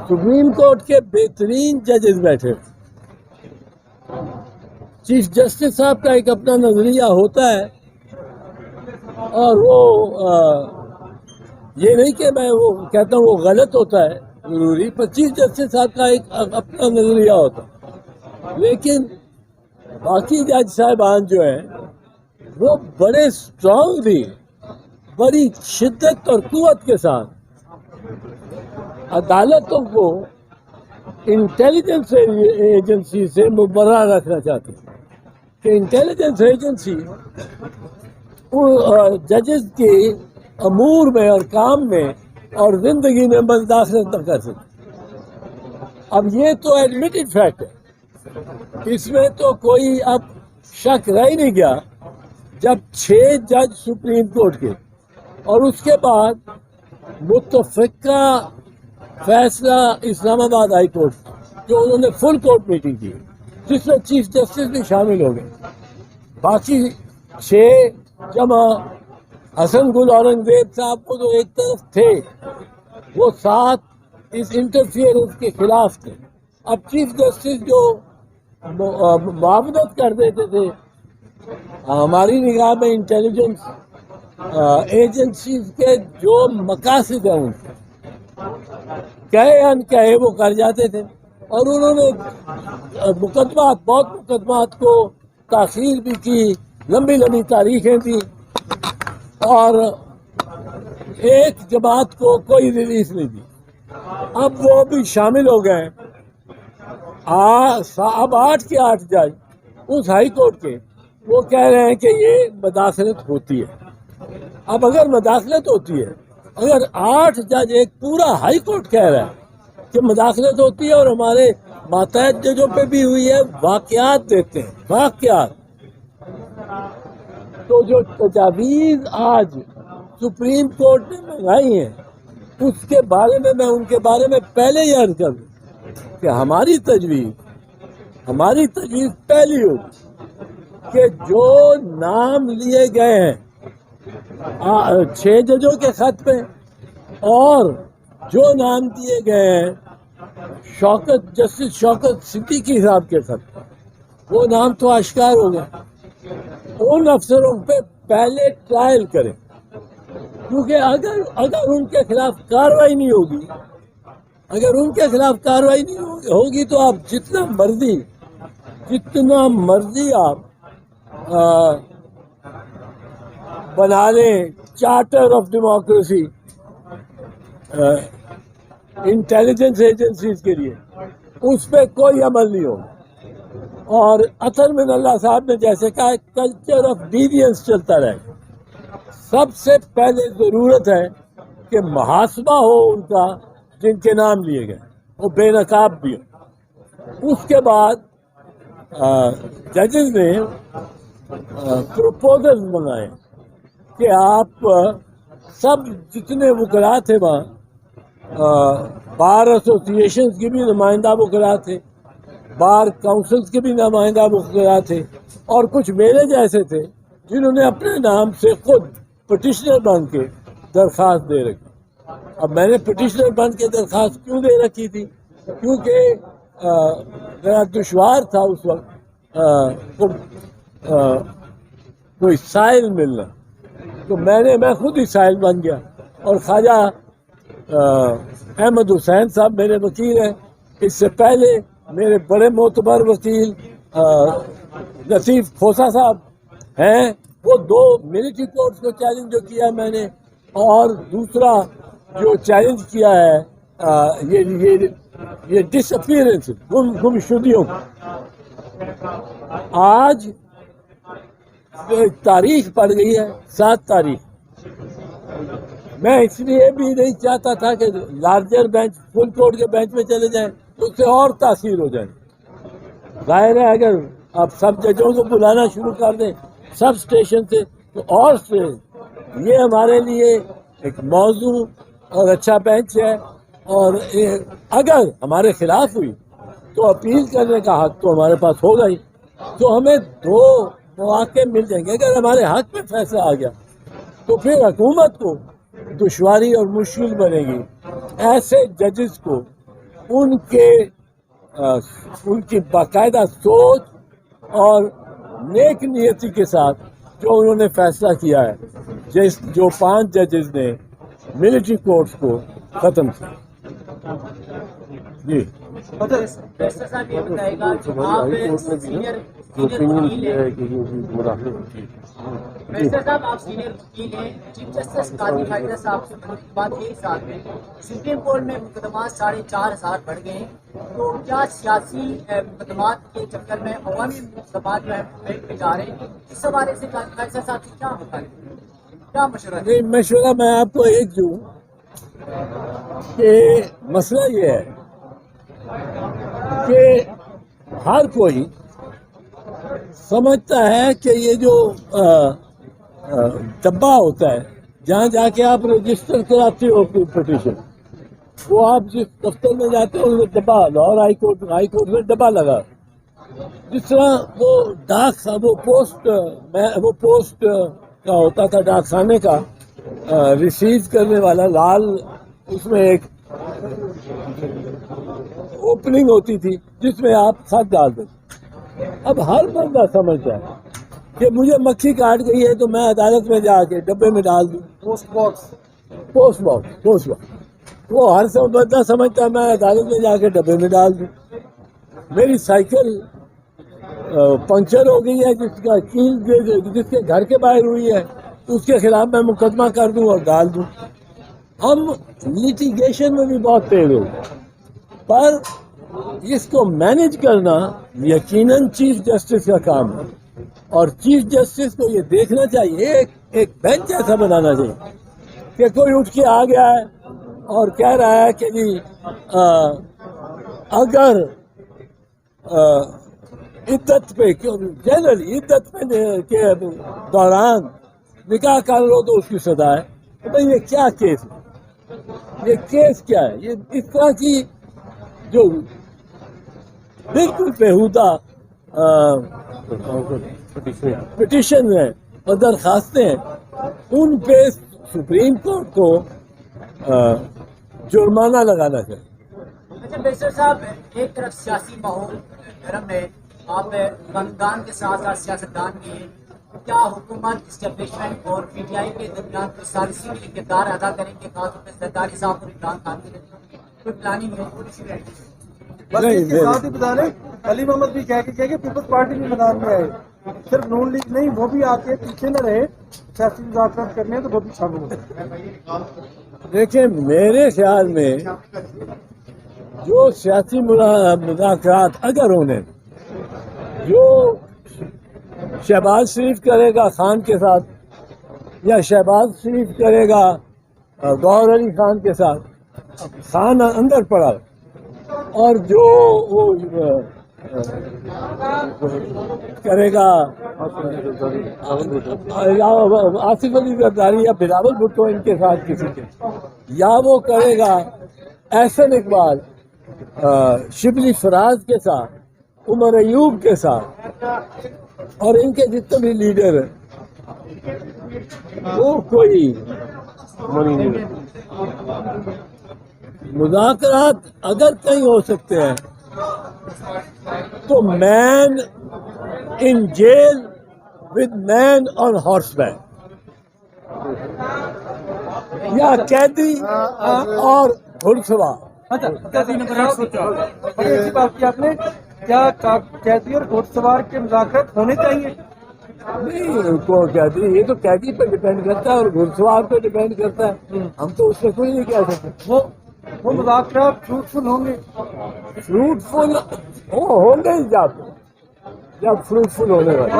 Supreme court کے بہترین ججز بیٹھے. چیف جسٹس صاحب کا ایک اپنا نظریہ ہوتا ہے اور وہ یہ نہیں کہ میں وہ کہتا ہوں وہ غلط ہوتا ہے ضروری، پر چیف جسٹس صاحب کا ایک اپنا نظریہ ہوتا ہے. لیکن باقی جج صاحبان جو ہیں وہ بڑے اسٹرانگلی، بڑی شدت اور قوت کے ساتھ عدالتوں کو انٹیلیجنس ایجنسی سے مبرہ رکھنا چاہتے ہیں کہ انٹیلیجنس ایجنسی ججز کے امور میں اور کام میں اور زندگی میں مداخلت نہ کر سکے. اب یہ تو ایڈمیٹڈ فیکٹ ہے، اس میں تو کوئی اب شک رہ ہی نہیں گیا. جب 6 جج سپریم کورٹ کے اور اس کے بعد متفقہ فیصلہ اسلام آباد ہائی کورٹ جو انہوں نے فل کورٹ میٹنگ کی جس میں چیف جسٹس بھی شامل ہو گئے، باقی 6 جمع حسن گل اورنگزیب صاحب کو جو ایک طرف تھے وہ 7 اس انٹرفیئرنس کے خلاف تھے. اب چیف جسٹس جو معاونت کر دیتے تھے ہماری نگاہ میں انٹیلیجنس ایجنسیز کے جو مقاصد ہیں ان کے کہے ان کہے وہ کر جاتے تھے، اور انہوں نے بہت مقدمات کو تاخیر بھی کی، لمبی تاریخیں دی، اور ایک جماعت کو کوئی ریلیف نہیں دی. اب وہ بھی شامل ہو گئے. اب 8 کے 8 جج اس ہائی کورٹ کے وہ کہہ رہے ہیں کہ یہ مداخلت ہوتی ہے. اب اگر مداخلت ہوتی ہے، اگر 8 جج ایک پورا ہائی کورٹ کہہ رہا ہے کہ مداخلت ہوتی ہے اور ہمارے ماتحت ججوں پہ بھی ہوئی ہے، واقعات دیتے ہیں واقعات، تو جو تجاویز آج سپریم کورٹ نے منگائی ہیں اس کے بارے میں میں ان کے بارے میں پہلے ہی عرض کر دوں کہ ہماری تجویز پہلی ہوگی کہ جو نام لیے گئے ہیں 6 ججوں کے خط پہ اور جو نام دیے گئے ہیں جسٹس شوکت صدیقی صاحب کے خط پہ، وہ نام تو اشکار ہو گئے. ان افسروں پہ پہلے ٹرائل کریں، کیونکہ اگر ان کے خلاف کارروائی نہیں ہوگی تو آپ جتنا مرضی آپ بنا لیں charter of democracy intelligence agencies کے لیے، اس پہ کوئی عمل نہیں ہوگا. اور اطہر من اللہ صاحب نے جیسے کہا کلچر آف ڈیوینس چلتا رہے. سب سے پہلے ضرورت ہے کہ محاسبہ ہو ان کا جن کے نام لیے گئے، وہ بے نقاب بھی ہو. اس کے بعد ججز نے پروپوزل منگائے کہ آپ سب جتنے وکلاء تھے وہاں، بار ایسوسیشنز کی بھی نمائندہ وکلاء تھے، بار کاؤنسلز کے بھی نمائندہ وکلاء تھے، اور کچھ میرے جیسے تھے جنہوں نے اپنے نام سے خود پٹیشنر بن کے درخواست دے رکھی. اب میں نے پٹیشنر بن کے درخواست کیوں دے رکھی تھی؟ کیونکہ ذرا دشوار تھا اس وقت کوئی سائل ملنا، تو میں خود ہی سائل بن گیا. اور خواجہ احمد حسین صاحب میرے وکیل ہیں. اس سے پہلے میرے بڑے معتبر وکیل لطیف کھوسا صاحب ہیں، وہ 2 ملٹری کورٹس کو چیلنج جو کیا میں نے، اور دوسرا جو چیلنج کیا ہے یہ ڈس اپیئرنس گمشدگیوں. آج تاریخ پڑ گئی ہے 7 تاریخ. میں اس لیے بھی نہیں چاہتا تھا کہ لارجر بینچ فل کورٹ کے بینچ میں چلے جائیں، اس سے اور تاثیر ہو جائے. ظاہر ہے اگر آپ سب ججوں کو بلانا شروع کر دیں سب اسٹیشن سے تو اور سے یہ ہمارے لیے ایک موضوع اور اچھا بینچ ہے. اور اگر ہمارے خلاف ہوئی تو اپیل کرنے کا حق تو ہمارے پاس ہوگا ہی. تو ہمیں 2 مواقع مل جائیں گے. اگر ہمارے حق میں فیصلہ آ گیا تو پھر حکومت کو دشواری اور مشکل بنے گی ایسے ججز کو ان کی باقاعدہ سوچ اور نیک نیتی کے ساتھ جو انہوں نے فیصلہ کیا ہے، جو 5 ججز نے ملٹری کورٹس کو ختم کیا. جی بیرسٹر صاحب یہ بتائے گا کہ آپ سینئر وکیل ہیں. بیرسٹر صاحب آپ سینئر وکیل ہیں. چیف جسٹس قاضی خالدہ صاحب سے بننے کے بعد ایک سال میں سپریم کورٹ میں مقدمات 4,500 بڑھ گئے ہیں. تو کیا سیاسی مقدمات کے چکر میں عوامی مقدمات جو ہے پہ جا رہے ہیں؟ اس حوالے سے قاضی خالدہ صاحب سے کیا مطالبہ، کیا مشورہ؟ نہیں، مشورہ میں آپ کو ایک دوں کہ مسئلہ یہ ہے کہ ہر کوئی سمجھتا ہے کہ یہ جو ڈبہ ہوتا ہے جہاں جا کے آپ رجسٹر کراتے ہو اپنی پٹیشن، وہ آپ جس دفتر میں جاتے ہو وہ ڈبہ، لاہور ہائی کورٹ میں ڈبہ لگا، جس طرح وہ ڈاک وہ پوسٹ کا ہوتا تھا، ڈاک خانے کا ریسیو کرنے والا لال، اس میں ایک اوپننگ ہوتی تھی جس میں آپ خط ڈال دیں. اب ہر بندہ سمجھتا ہے کہ مجھے مکھی کاٹ گئی ہے تو میں عدالت میں جا کے ڈبے میں ڈال دوں. پوسٹ باکس وہ ہر بندہ سمجھتا ہے میں عدالت میں جا کے ڈبے میں ڈال دوں. میری سائیکل پنکچر ہو گئی ہے، جس کا کیل جس کے گھر کے باہر ہوئی ہے، اس کے خلاف میں مقدمہ کر دوں اور ڈال دوں. ہم لیٹیگیشن میں بھی بہت تیز ہو گئے، پر اس کو مینج کرنا یقیناً چیف جسٹس کا کام ہے. اور چیف جسٹس کو یہ دیکھنا چاہیے، ایک بینچ ایسا بنانا چاہیے کہ کوئی اٹھ کے آ گیا ہے اور کہہ رہا ہے کہ جی اگر عدت پہ جنرلی عدت پہ کے دوران نکاح کر لو تو اس کی سزا ہے. تو بھائی یہ کیا کیس ہے؟ یہ کیس کیا ہے؟ یہ اس طرح کی جو بالکل بےہودہ پٹیشن ہیں اور درخواستیں ہیں، ان پہ سپریم کورٹ کو جرمانہ لگانا چاہیے. اچھا بیرسٹر صاحب، ایک طرف سیاسی ماحول گرم ہے، آپ خاندان کے ساتھ ساتھ سیاستدان بھی ہیں. کیا حکومت اسٹیبلشمنٹ اور پی ٹی آئی کے درمیان کوئی ثالثی کے کردار ادا کریں گے، خاص طور پہ زرداری صاحب اور عمران خان کے درمیان کوئی پلاننگ ہے؟ بس اس کے ساتھ ہی بتا رہے علی محمد بھی کہہ کے پیپلز پارٹی بھی میدان میں آئے، صرف نون لیگ نہیں، وہ بھی آ کے پیچھے نہ رہے، سیاسی مذاکرات کرنے ہیں تو وہ بھی شامل ہو. دیکھیں، میرے خیال میں جو سیاسی مذاکرات اگر ہونے، جو شہباز شریف کرے گا خان کے ساتھ یا شہباز شریف کرے گا گوہر علی خان کے ساتھ، خان اندر پڑا، اور جو وہ کرے گا آصف علی زرداری یا بلاول بھٹو ان کے ساتھ کسی کے، یا وہ کرے گا احسن اقبال شبلی فراز کے ساتھ، عمر ایوب کے ساتھ، اور ان کے جتنے بھی لیڈر ہیں، وہ کوئی مذاکرات اگر کہیں ہو سکتے ہیں تو man in jail with man on horseback, یا قیدی اور گھڑ سوار. بڑی اچھی بات کی آپ نے. کیا قیدی اور گھڑ سوار کے مذاکرات ہونے چاہیے؟ نہیں، کو قیدی، یہ تو قیدی پہ ڈیپینڈ کرتا ہے اور گھڑ سوار پہ ڈیپینڈ کرتا ہے. ہم تو اس میں کوئی نہیں کہہ سکتے. وہ مذاکرات فروٹفل ہوں گے؟ فروٹفل ہوں گے جب فروٹفل ہونے والے.